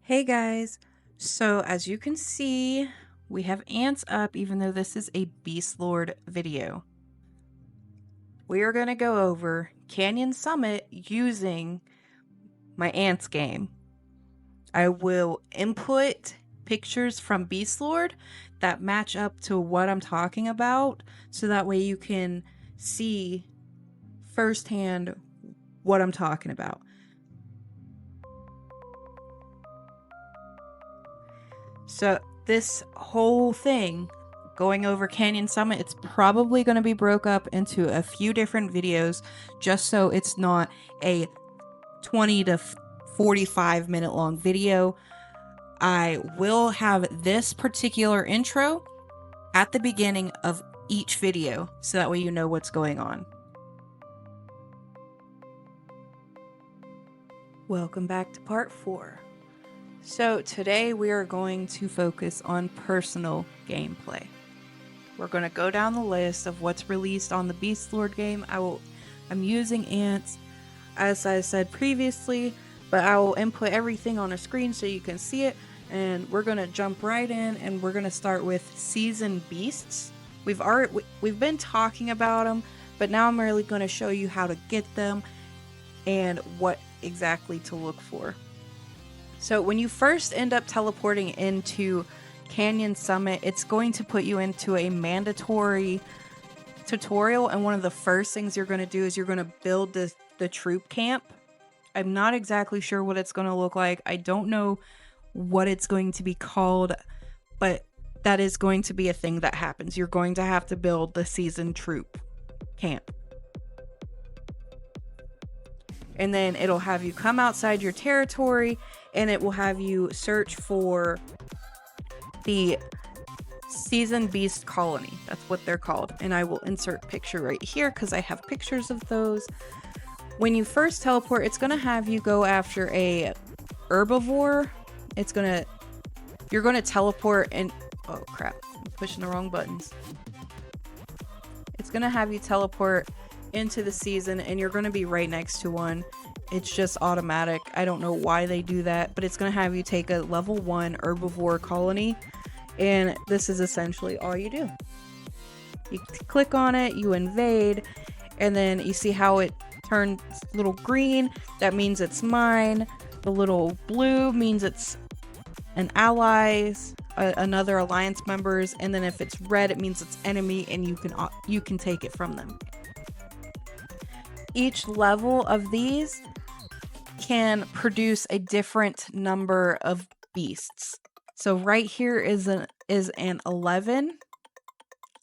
Hey guys, so as you can see, we have ants up even though this is a beastlord video. We are going to go over Canyon Summit using my ants game. I will input pictures from beastlord that match up to what I'm talking about so that way you can see firsthand what I'm talking about. So this whole thing going over Canyon Summit, it's probably going to be broke up into a few different videos just so it's not a 20 to 45 minute long video. I will have this particular intro at the beginning of each video so that way you know what's going on. Welcome back to part 4. So today we are going to focus on personal gameplay. We're going to go down the list of what's released on the beastlord game. I'm using ants as I said previously, but I will input everything on a screen so you can see it, and we're going to jump right in and we're going to start with seasoned beasts. We've been talking about them, but now I'm really going to show you how to get them and what exactly to look for. So when you first end up teleporting into Canyon Summit, it's going to put you into a mandatory tutorial, and one of the first things you're going to do is you're going to build the troop camp. I'm not exactly sure what it's going to look like. I don't know what it's going to be called, but that is going to be a thing that happens. You're going to have to build the seasoned troop camp. And then it'll have you come outside your territory and it will have you search for the seasoned beast colony. That's what they're called. And I will insert picture right here because I have pictures of those. When you first teleport, it's going to have you go after a herbivore. You're going to teleport and, oh crap, I'm pushing the wrong buttons. It's going to have you teleport into the season and you're going to be right next to one. It's just automatic. I don't know why they do that, but it's going to have you take a level 1 herbivore colony, and this is essentially all you do. You click on it, you invade, and then you see how it turns little green. That means it's mine. The little blue means it's an ally's, another alliance member's, and then if it's red, it means it's enemy, and you can take it from them. Each level of these can produce a different number of beasts. So right here is an 11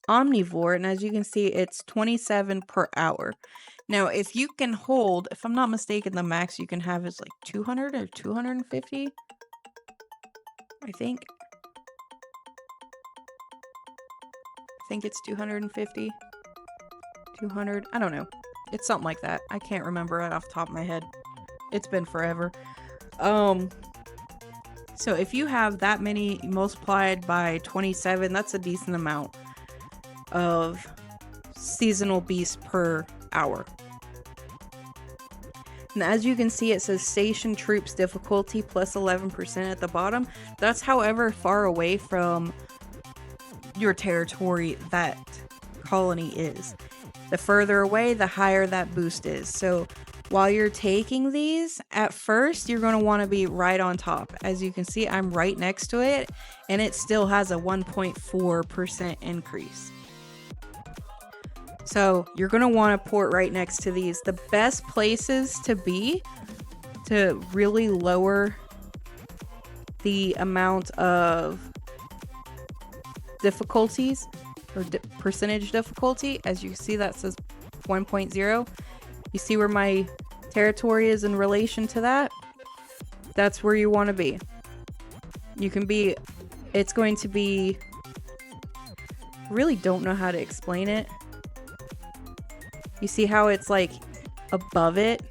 omnivore, and as you can see, it's 27 per hour. Now, if you can hold, if I'm not mistaken, the max you can have is like 200 or 250, I think. I think it's 250, 200, I don't know. It's something like that. I can't remember right off the top of my head. It's been forever. So if you have that many multiplied by 27, that's a decent amount of seasonal beasts per hour. And as you can see, it says station troops difficulty plus 11% at the bottom. That's however far away from your territory that colony is. The further away, the higher that boost is. So while you're taking these, at first, you're going to want to be right on top. As you can see, I'm right next to it, and it still has a 1.4% increase. So you're going to want to port right next to these. The best places to be to really lower the amount of difficulties or percentage difficulty, as you can see, that says 1.0. You see where my territory is in relation to that? That's where you want to be. It's going to be, really don't know how to explain it. You see how it's like above it?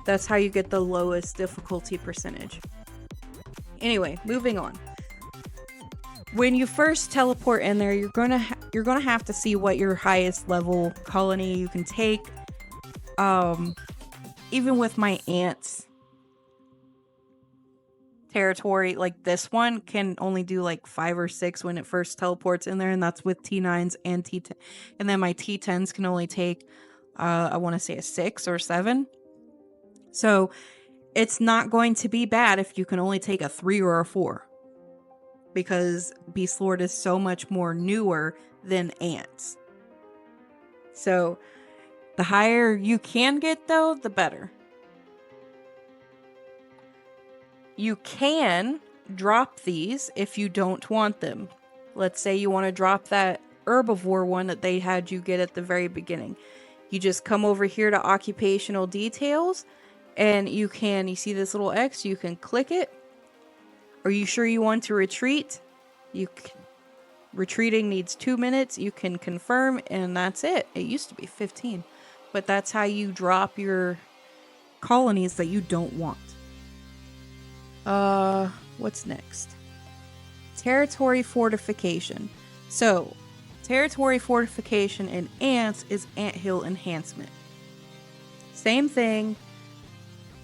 That's how you get the lowest difficulty percentage. Anyway, moving on. When you first teleport in there, you're gonna have to see what your highest level colony you can take. Even with my ants, territory. Like this one can only do like 5 or 6 when it first teleports in there, and that's with T9s and T10. And then my T10s can only take, I want to say a 6 or 7. So it's not going to be bad if you can only take a 3 or a 4. Because Beastlord is so much more newer than ants. So the higher you can get though, the better. You can drop these if you don't want them. Let's say you want to drop that herbivore one that they had you get at the very beginning. You just come over here to occupational details and you see this little X, you can click it. Are you sure you want to retreat? Retreating needs 2 minutes. You can confirm and that's it. It used to be 15, but that's how you drop your colonies that you don't want. What's next? Territory fortification. So, territory fortification in ants is anthill enhancement. Same thing.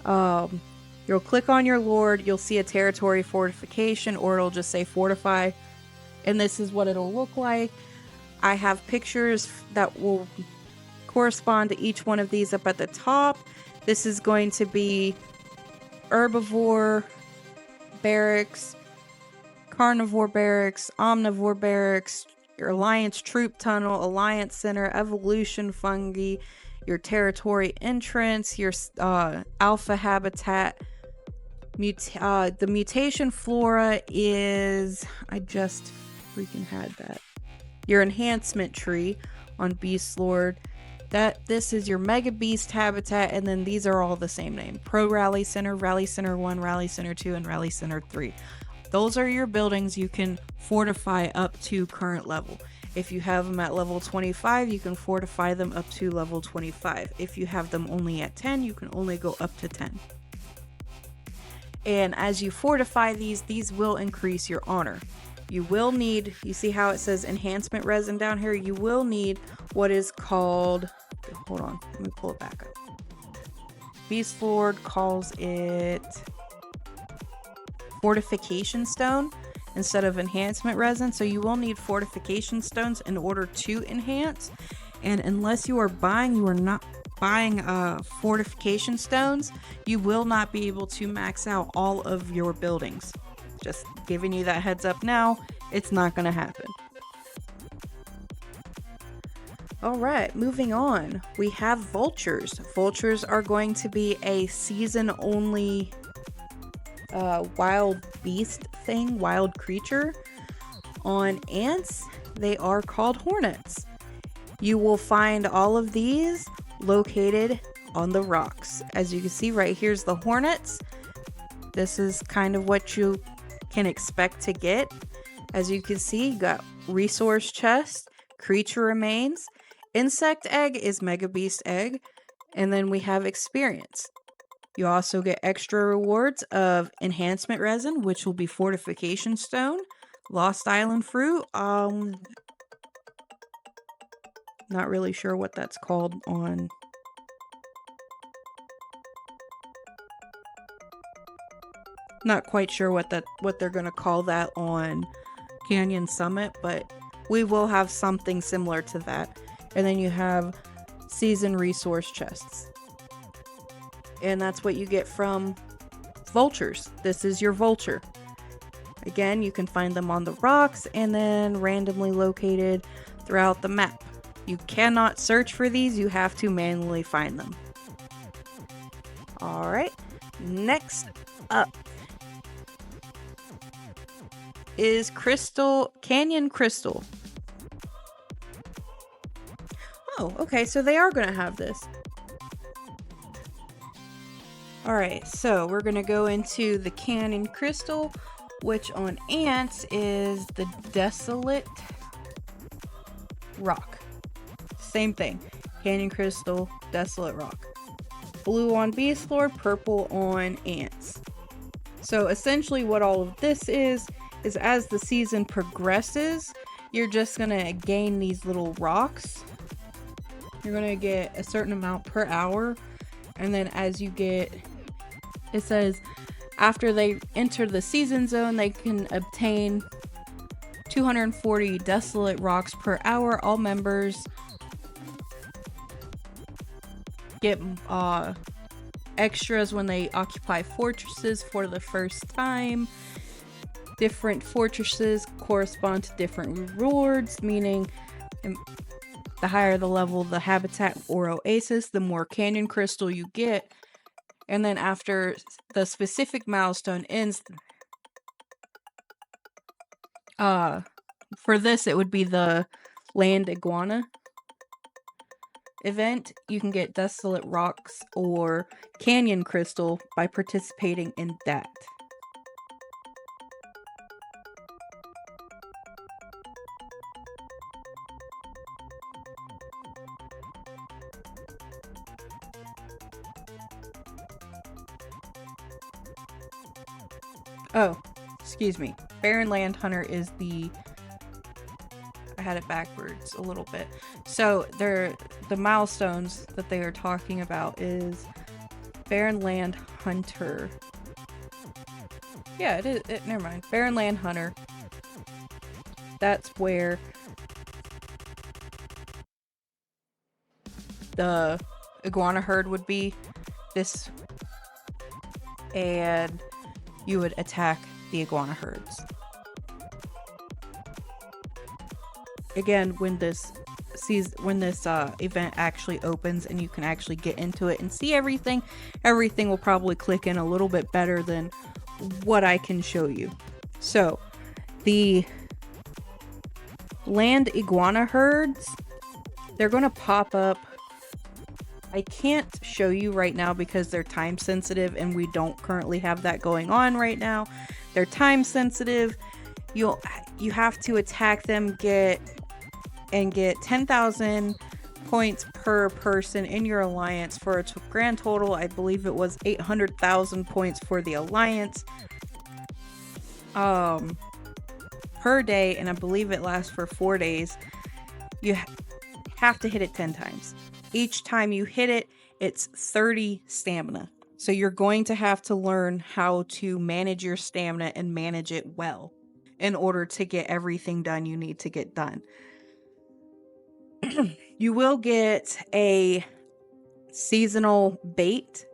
You'll click on your lord, you'll see a territory fortification, or it'll just say fortify. And this is what it'll look like. I have pictures that will correspond to each one of these up at the top. This is going to be herbivore barracks, carnivore barracks, omnivore barracks, your alliance troop tunnel, alliance center, evolution fungi, your territory entrance, your alpha habitat. The mutation flora is, I just freaking had that. Your enhancement tree on Beastlord. This is your Mega Beast habitat, and then these are all the same name. Pro Rally Center, Rally Center 1, Rally Center 2, and Rally Center 3. Those are your buildings you can fortify up to current level. If you have them at level 25, you can fortify them up to level 25. If you have them only at 10, you can only go up to 10. And as you fortify these will increase your honor. You will need, you see how it says enhancement resin down here? You will need what is called, hold on, let me pull it back up. Beastlord calls it fortification stone instead of enhancement resin. So you will need fortification stones in order to enhance. And unless you are not buying fortification stones, you will not be able to max out all of your buildings. Just giving you that heads up now, it's not going to happen. Alright, moving on. We have vultures. Vultures are going to be a season only wild beast thing, wild creature. On ants, they are called hornets. You will find all of these located on the rocks. As you can see right here's the hornets. This is kind of what you can expect to get. As you can see, you got resource chest, creature remains, insect egg is Mega Beast egg, and then we have experience. You also get extra rewards of enhancement resin, which will be fortification stone, lost island fruit. Not really sure what that's called on. Not quite sure what they're gonna call that on Canyon Summit, but we will have something similar to that. And then you have season resource chests. And that's what you get from vultures. This is your vulture. Again, you can find them on the rocks and then randomly located throughout the map. You cannot search for these, you have to manually find them. Alright, next up is Canyon Crystal. Oh, okay, so they are going to have this. Alright, so we're going to go into the Canyon Crystal, which on ants is the Desolate Rock. Same thing. Canyon Crystal, Desolate Rock. Blue on Beastlord, purple on ants. So essentially what all of this is as the season progresses, you're just going to gain these little rocks. You're going to get a certain amount per hour. And then as you get, it says, After they enter the season zone, they can obtain 240 desolate rocks per hour. All members get extras when they occupy fortresses for the first time. Different fortresses correspond to different rewards, meaning the higher the level of the habitat or oasis, the more canyon crystal you get. And then after the specific milestone ends, for this it would be the land iguana event. You can get desolate rocks or canyon crystal by participating in that. Oh, excuse me. Barren Land Hunter is the... I had it backwards a little bit. So the milestones that they are talking about is Barren Land Hunter. Yeah, it is. Never mind. Barren Land Hunter. That's where the iguana herd would be. This, and you would attack the iguana herds. Again, when this event actually opens and you can actually get into it and see everything will probably click in a little bit better than what I can show you. So, the land iguana herds, they're going to pop up. I can't show you right now because they're time sensitive and we don't currently have that going on right now. They're time sensitive. You have to attack them, get 10,000 points per person in your alliance for a grand total. I believe it was 800,000 points for the alliance per day, and I believe it lasts for 4 days. You have to hit it 10 times. Each time you hit it, it's 30 stamina. So you're going to have to learn how to manage your stamina and manage it well in order to get everything done you need to get done. You will get a seasonal bait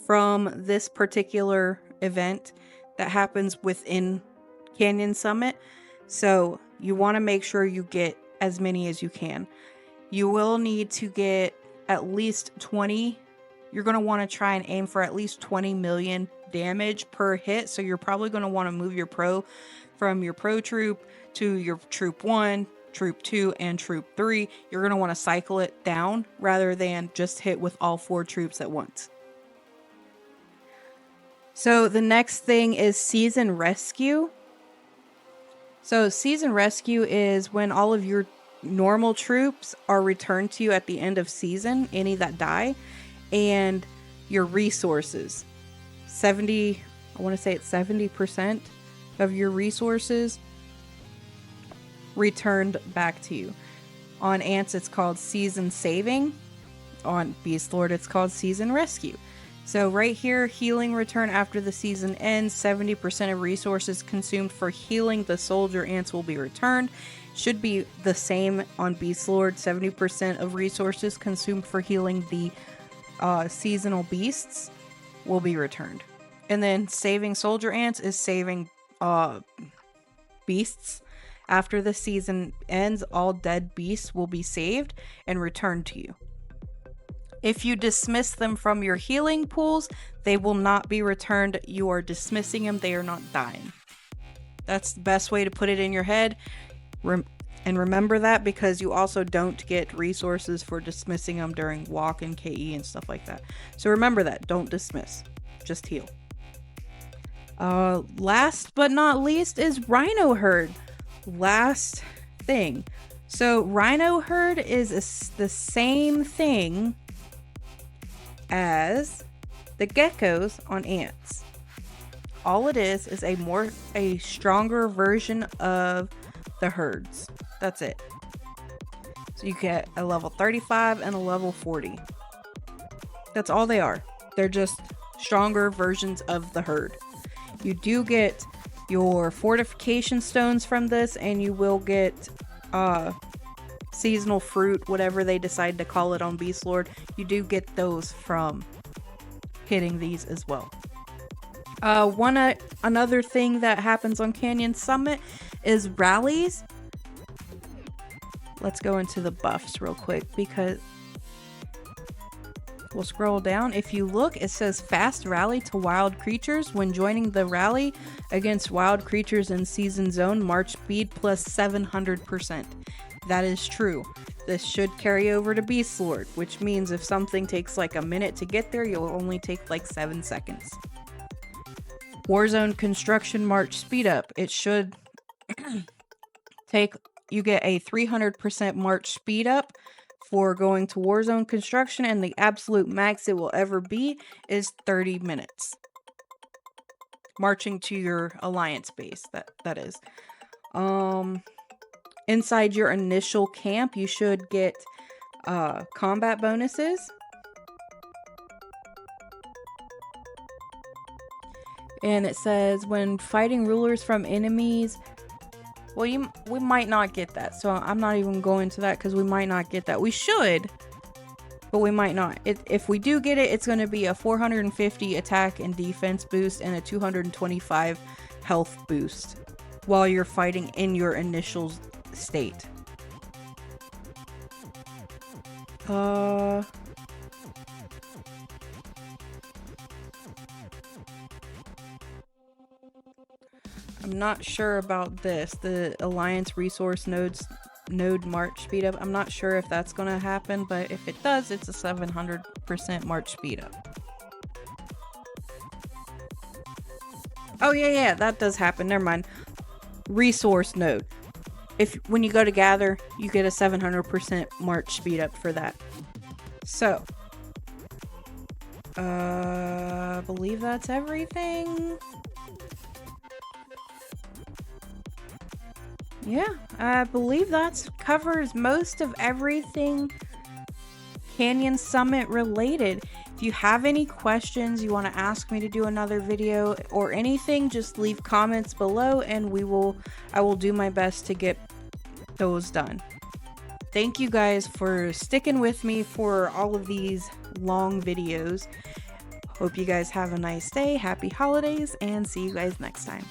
from this particular event that happens within Canyon Summit. So you want to make sure you get as many as you can. You will need to get at least 20. You're going to want to try and aim for at least 20 million damage per hit. So you're probably going to want to move your pro from your pro troop to your troop 1, troop 2, and troop 3. You're going to want to cycle it down rather than just hit with all 4 troops at once. So the next thing is Season Rescue. So Season Rescue is when all of your normal troops are returned to you at the end of season, any that die, and your resources. I want to say it's 70% of your resources returned back to you. On Ants, it's called Season Saving. On Beastlord, it's called Season Rescue. So right here, healing return after the season ends. 70% of resources consumed for healing the soldier ants will be returned. Should be the same on Beastlord. 70% of resources consumed for healing the seasonal beasts will be returned. And then saving soldier ants is saving beasts. After the season ends, all dead beasts will be saved and returned to you. If you dismiss them from your healing pools, they will not be returned. You are dismissing them. They are not dying. That's the best way to put it in your head. And remember that, because you also don't get resources for dismissing them during walk and KE and stuff like that. So remember that. Don't dismiss. Just heal. Last but not least is Rhino Herd. Last thing. So Rhino Herd is the same thing as the geckos on Ants. All it is a stronger version of the herds. That's it. So you get a level 35 and a level 40. That's all they are. They're just stronger versions of the herd. You do get your fortification stones from this, and you will get seasonal fruit, whatever they decide to call it on Beastlord. You do get those from hitting these as well. Another thing that happens on Canyon Summit is rallies. Let's go into the buffs real quick, because we'll scroll down. If you look, it says fast rally to wild creatures. When joining the rally against wild creatures in season zone, march speed plus 700%. That is true. This should carry over to Beastlord, which means if something takes like a minute to get there, you'll only take like 7 seconds. Warzone construction march speed up. It should you get a 300% march speed up for going to Warzone construction, and the absolute max it will ever be is 30 minutes. Marching to your alliance base, that is. Inside your initial camp, you should get combat bonuses. And it says when fighting rulers from enemies. Well, we might not get that, so I'm not even going to that because we might not get that. We should, but we might not. If we do get it, it's going to be a 450 attack and defense boost and a 225 health boost while you're fighting in your initial state. I'm not sure about this. The Alliance Resource Node March Speed Up. I'm not sure if that's going to happen, but if it does, it's a 700% March Speed Up. Oh, yeah, that does happen. Never mind. Resource Node. When you go to gather, you get a 700% March Speed Up for that. So, I believe that's everything. Yeah, I believe that covers most of everything Canyon Summit related. If you have any questions, you want to ask me to do another video or anything, just leave comments below and I will do my best to get those done. Thank you guys for sticking with me for all of these long videos. Hope you guys have a nice day, happy holidays, and see you guys next time.